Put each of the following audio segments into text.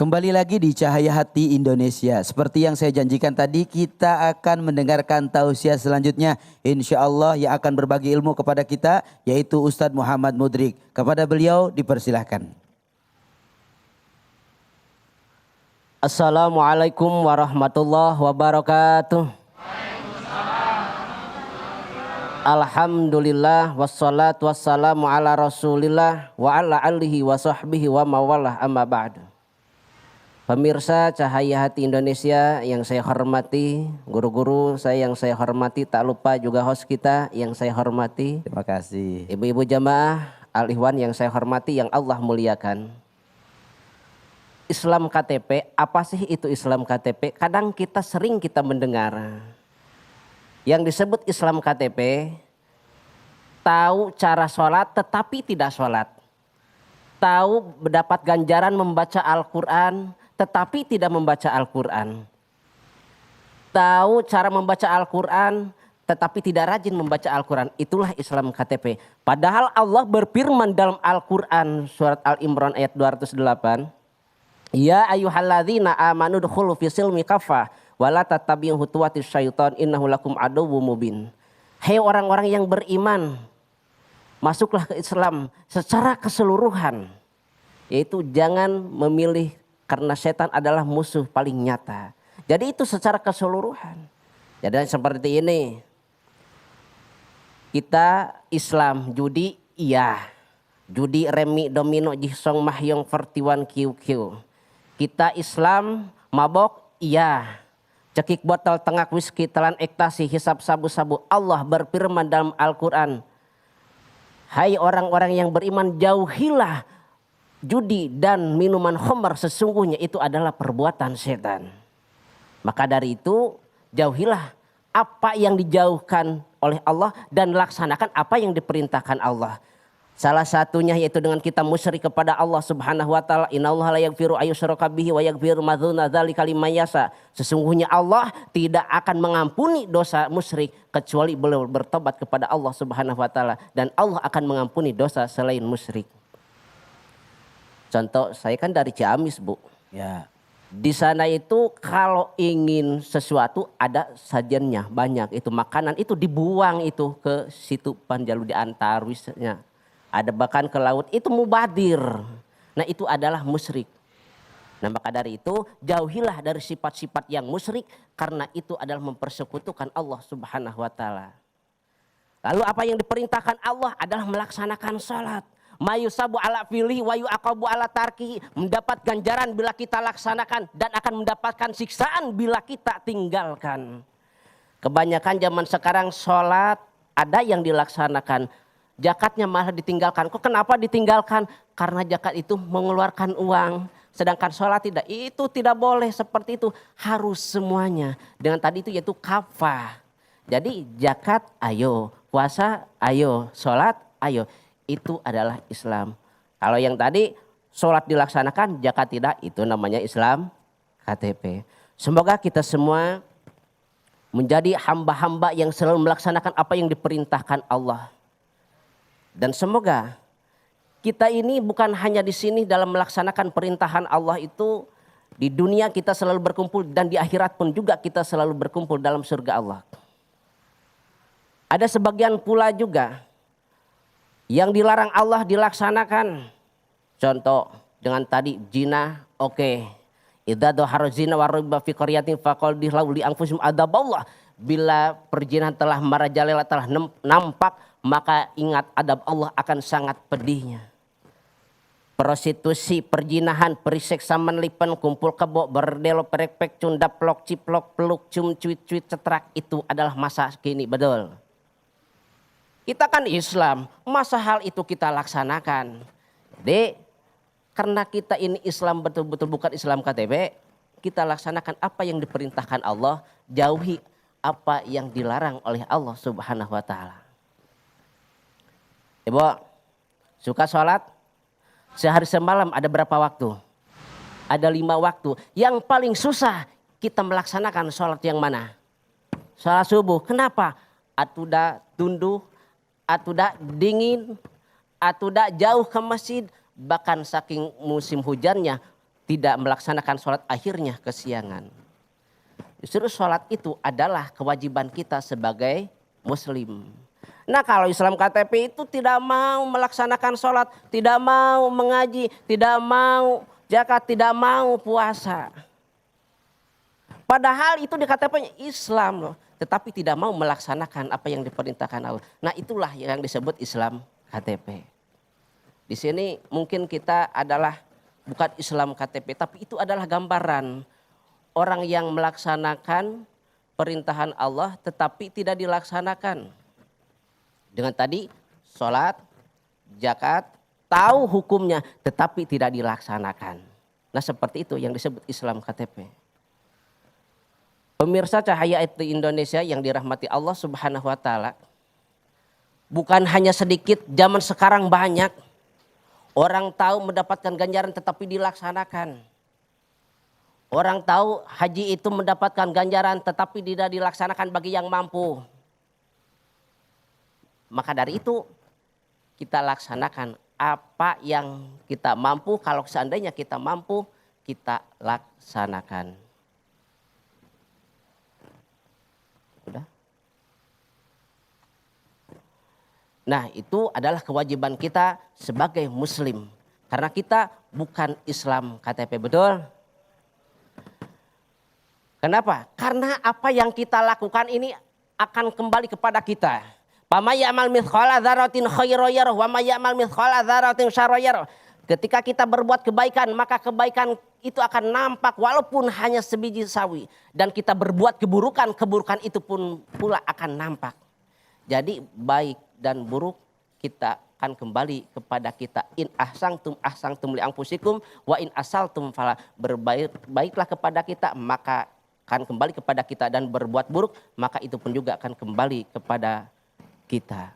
Kembali lagi di Cahaya Hati Indonesia. Seperti yang saya janjikan tadi, kita akan mendengarkan tausiah selanjutnya. Insya Allah yang akan berbagi ilmu kepada kita, yaitu Ustadz Muhammad Mudrik. Kepada beliau dipersilahkan. Assalamualaikum warahmatullahi wabarakatuh. Alhamdulillah wassalatu wassalamu ala rasulillah wa ala alihi wa sahbihi wa mawalah amma ba'du. Pemirsa Cahaya Hati Indonesia yang saya hormati, guru-guru saya yang saya hormati, tak lupa juga host kita yang saya hormati. Terima kasih. Ibu-ibu jamaah Al-Ikhwan yang saya hormati, yang Allah muliakan. Islam KTP, apa sih itu Islam KTP? Kadang kita mendengar yang disebut Islam KTP, tahu cara sholat tetapi tidak sholat. Tahu mendapat ganjaran membaca Al-Quran tetapi tidak membaca Al-Quran. Tahu cara membaca Al-Quran tetapi tidak rajin membaca Al-Quran. Itulah Islam KTP. Padahal Allah berfirman dalam Al-Quran surat Al-Imran ayat 208. Ya ayyuhalladzina amanu dkhulu fi silmi kafah wala tattabi'u khutuwatis syaitan innahu lakum aduwwum mubin. Hei orang-orang yang beriman, masuklah ke Islam secara keseluruhan. Yaitu jangan memilih karena setan adalah musuh paling nyata. Jadi itu secara keseluruhan. Jadi seperti ini. Kita Islam, judi iya. Judi, remi, domino, jisong, mahyong, 41 QQ. Kita Islam, mabok iya. Cekik botol, tengak whisky, telan ekstasi, hisap sabu-sabu. Allah berfirman dalam Al-Quran. Hai orang-orang yang beriman, jauhilah judi dan minuman khamr, sesungguhnya itu adalah perbuatan setan. Maka dari itu jauhilah apa yang dijauhkan oleh Allah dan laksanakan apa yang diperintahkan Allah. Salah satunya yaitu dengan kita musyrik kepada Allah Subhanahu wa taala. Innallaha la yaghfiru ayyushraka bihi wa yaghfiru ma dzuna dzalika liman yasha. Sesungguhnya Allah tidak akan mengampuni dosa musyrik kecuali beliau bertobat kepada Allah Subhanahu wa taala, dan Allah akan mengampuni dosa selain musyrik. Contoh, saya kan dari Ciamis, Bu. Ya. Di sana itu kalau ingin sesuatu ada sajiannya banyak. Itu makanan itu dibuang itu ke situ Panjalu di Antarwisnya. Ada bahkan ke laut, itu mubadir. Nah itu adalah musyrik. Nah maka dari itu jauhilah dari sifat-sifat yang musyrik. Karena itu adalah mempersekutukan Allah Subhanahu wa taala. Lalu apa yang diperintahkan Allah adalah melaksanakan salat. Mayusabu ala filih wa yu'aqabu ala tarki, mendapat ganjaran bila kita laksanakan dan akan mendapatkan siksaan bila kita tinggalkan. Kebanyakan zaman sekarang sholat ada yang dilaksanakan, zakatnya malah ditinggalkan. Kok kenapa ditinggalkan? Karena zakat itu mengeluarkan uang, sedangkan sholat tidak. Itu tidak boleh seperti itu, harus semuanya. Dengan tadi itu yaitu kafah. Jadi zakat ayo, puasa ayo, sholat ayo. Itu adalah Islam. Kalau yang tadi sholat dilaksanakan, zakat tidak, itu namanya Islam KTP. Semoga kita semua menjadi hamba-hamba yang selalu melaksanakan apa yang diperintahkan Allah. Dan semoga kita ini bukan hanya di sini dalam melaksanakan perintahan Allah itu, di dunia kita selalu berkumpul dan di akhirat pun juga kita selalu berkumpul dalam surga Allah. Ada sebagian pula juga yang dilarang Allah dilaksanakan. Contoh dengan tadi zina, oke. Idza dhahara zina wa riba fi qaryatin faqaldih lahu li anfusihim adaballah. Bila perzinahan telah merajalela, telah nampak, maka ingat adab Allah akan sangat pedihnya. Prostitusi, perzinahan, periseksa menlipen, kumpul kebo, berdelo, perek-pek, cundap, plok, ciplok, peluk, cum, cuit-cuit, cetrak, itu adalah masa kini, betul. Kita kan Islam, masa hal itu kita laksanakan. Jadi karena kita ini Islam betul-betul bukan Islam KTP, kita laksanakan apa yang diperintahkan Allah, jauhi apa yang dilarang oleh Allah Subhanahu wa taala. Ibu, suka sholat? Sehari semalam ada berapa waktu? Ada 5 waktu. Yang paling susah kita melaksanakan sholat yang mana? Sholat subuh. Kenapa? Atuda tunduh, atuda dingin, atuda jauh ke masjid. Bahkan saking musim hujannya tidak melaksanakan sholat akhirnya kesiangan. Justru sholat itu adalah kewajiban kita sebagai muslim. Nah kalau Islam KTP itu tidak mau melaksanakan sholat, tidak mau mengaji, tidak mau zakat, tidak mau puasa. Padahal itu di KTP-nya Islam loh. Tetapi tidak mau melaksanakan apa yang diperintahkan Allah. Nah itulah yang disebut Islam KTP. Di sini mungkin kita adalah bukan Islam KTP, tapi itu adalah gambaran orang yang melaksanakan perintahan Allah tetapi tidak dilaksanakan. Dengan tadi sholat, zakat, tahu hukumnya tetapi tidak dilaksanakan. Nah seperti itu yang disebut Islam KTP. Pemirsa Cahaya IT Indonesia yang dirahmati Allah Subhanahu wa taala. Bukan hanya sedikit, zaman sekarang banyak orang tahu mendapatkan ganjaran tetapi dilaksanakan. Orang tahu haji itu mendapatkan ganjaran tetapi tidak dilaksanakan bagi yang mampu. Maka dari itu kita laksanakan apa yang kita mampu. Kalau seandainya kita mampu, kita laksanakan. Udah. Nah itu adalah kewajiban kita sebagai muslim. Karena kita bukan Islam KTP, betul? Kenapa? Karena apa yang kita lakukan ini akan kembali kepada kita. May ya'mal mithqala dzarratin khairan yarah wa may ya'mal mithqala dzarratin syarran yarah. Ketika kita berbuat kebaikan, maka kebaikan itu akan nampak walaupun hanya sebiji sawi. Dan kita berbuat keburukan, keburukan itu pun pula akan nampak. Jadi baik dan buruk kita akan kembali kepada kita. In ahsangtum li anfusikum wa in asaltum fala. Berbaiklah kepada kita maka akan kembali kepada kita, dan berbuat buruk maka itu pun juga akan kembali kepada kita.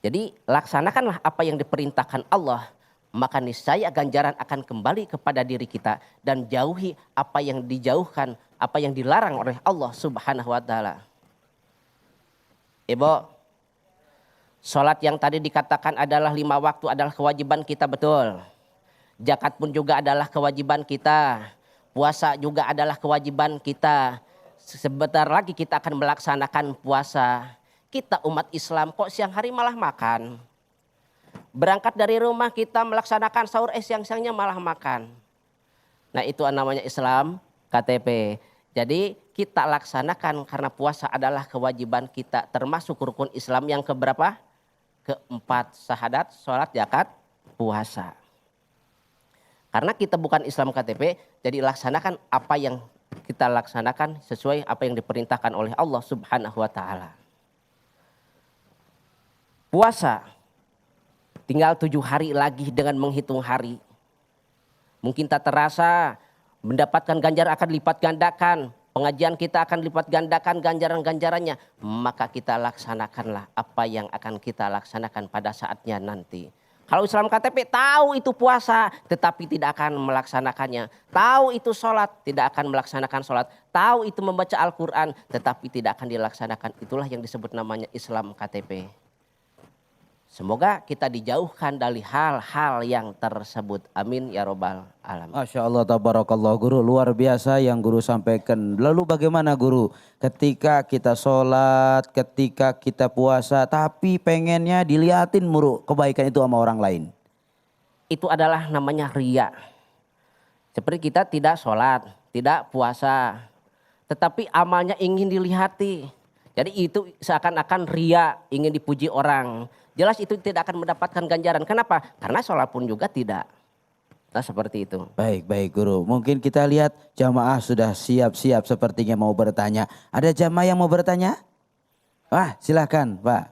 Jadi laksanakanlah apa yang diperintahkan Allah, maka niscaya ganjaran akan kembali kepada diri kita, dan jauhi apa yang dijauhkan, apa yang dilarang oleh Allah Subhanahu wa taala. Ibu, sholat yang tadi dikatakan adalah 5 waktu adalah kewajiban kita, betul. Zakat pun juga adalah kewajiban kita. Puasa juga adalah kewajiban kita. Sebentar lagi kita akan melaksanakan puasa. Kita umat Islam kok siang hari malah makan. Berangkat dari rumah kita melaksanakan sahur, siang-siangnya malah makan. Nah itu namanya Islam KTP. Jadi kita laksanakan karena puasa adalah kewajiban kita. Termasuk rukun Islam yang keberapa? Keempat, syahadat, sholat, zakat, puasa. Karena kita bukan Islam KTP, jadi laksanakan apa yang kita laksanakan sesuai apa yang diperintahkan oleh Allah Subhanahu wa taala. Puasa tinggal 7 hari lagi dengan menghitung hari. Mungkin tak terasa mendapatkan ganjaran akan lipat gandakan. Pengajian kita akan lipat gandakan ganjaran-ganjarannya. Maka kita laksanakanlah apa yang akan kita laksanakan pada saatnya nanti. Kalau Islam KTP tahu itu puasa tetapi tidak akan melaksanakannya. Tahu itu sholat tidak akan melaksanakan sholat. Tahu itu membaca Al-Quran tetapi tidak akan dilaksanakan. Itulah yang disebut namanya Islam KTP. Semoga kita dijauhkan dari hal-hal yang tersebut. Amin ya robbal alamin. Masya Allah, tabarakallah guru, luar biasa yang guru sampaikan. Lalu bagaimana guru ketika kita sholat, ketika kita puasa tapi pengennya dilihatin muru kebaikan itu sama orang lain? Itu adalah namanya riya. Seperti kita tidak sholat, tidak puasa, tetapi amalnya ingin dilihati. Jadi itu seakan-akan riya, ingin dipuji orang. Jelas itu tidak akan mendapatkan ganjaran. Kenapa? Karena sholat pun juga tidak. Nah seperti itu. Baik guru. Mungkin kita lihat jamaah sudah siap-siap sepertinya mau bertanya. Ada jamaah yang mau bertanya? Wah silakan Pak.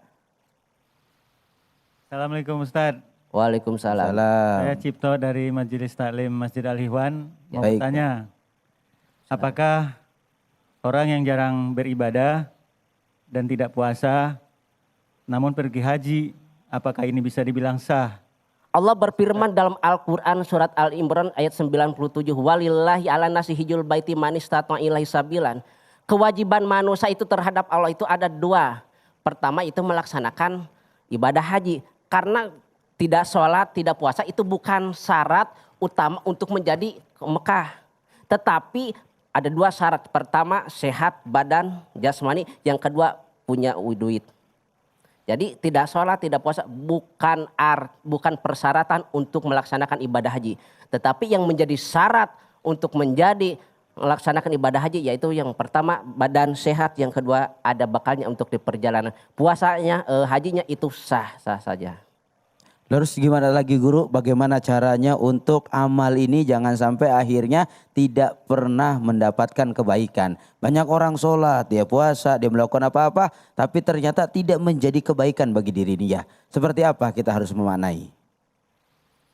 Assalamualaikum Ustadz. Waalaikumsalam. Saya Cipto dari Majelis Taklim Masjid Al-Ihwan. Mau bertanya, apakah orang yang jarang beribadah dan tidak puasa namun pergi haji, apakah ini bisa dibilang sah? Allah berfirman dalam Al-Quran surat Al-Imran ayat 97. Walillahi ala nasi hijul baiti manistata ilahi sabilan. Kewajiban manusia itu terhadap Allah itu ada 2. Pertama itu melaksanakan ibadah haji. Karena tidak sholat, tidak puasa itu bukan syarat utama untuk menjadi ke Mekah. Tetapi ada 2 syarat. Pertama sehat badan jasmani, yang kedua punya duit. Jadi tidak sholat, tidak puasa bukan persyaratan untuk melaksanakan ibadah haji. Tetapi yang menjadi syarat untuk menjadi melaksanakan ibadah haji yaitu yang pertama badan sehat, yang kedua ada bekalnya untuk di perjalanan. Puasanya, hajinya itu sah-sah saja. Terus gimana lagi guru, bagaimana caranya untuk amal ini jangan sampai akhirnya tidak pernah mendapatkan kebaikan. Banyak orang sholat, dia puasa, dia melakukan apa-apa, tapi ternyata tidak menjadi kebaikan bagi dirinya. Seperti apa kita harus memaknai?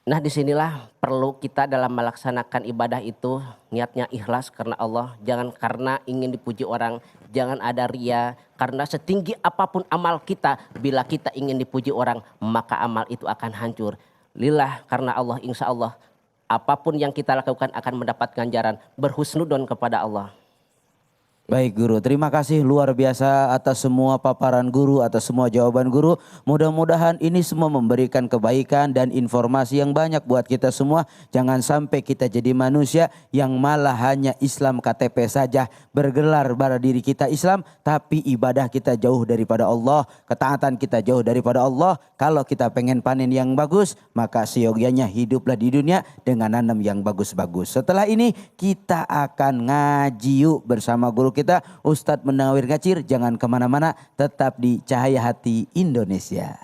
Nah disinilah perlu kita dalam melaksanakan ibadah itu niatnya ikhlas karena Allah. Jangan karena ingin dipuji orang, jangan ada ria. Karena setinggi apapun amal kita, bila kita ingin dipuji orang maka amal itu akan hancur. Lillah karena Allah, insya Allah apapun yang kita lakukan akan mendapat ganjaran. Berhusnudon kepada Allah. Baik guru, terima kasih luar biasa atas semua paparan guru, atas semua jawaban guru. Mudah-mudahan ini semua memberikan kebaikan dan informasi yang banyak buat kita semua. Jangan sampai kita jadi manusia yang malah hanya Islam KTP saja. Bergelar pada diri kita Islam, tapi ibadah kita jauh daripada Allah. Ketaatan kita jauh daripada Allah. Kalau kita pengen panen yang bagus, maka seyogyanya hiduplah di dunia dengan nanam yang bagus-bagus. Setelah ini kita akan ngaji yuk bersama guru kita Ustadz Munawir Gacir. Jangan kemana-mana, tetap di Cahaya Hati Indonesia.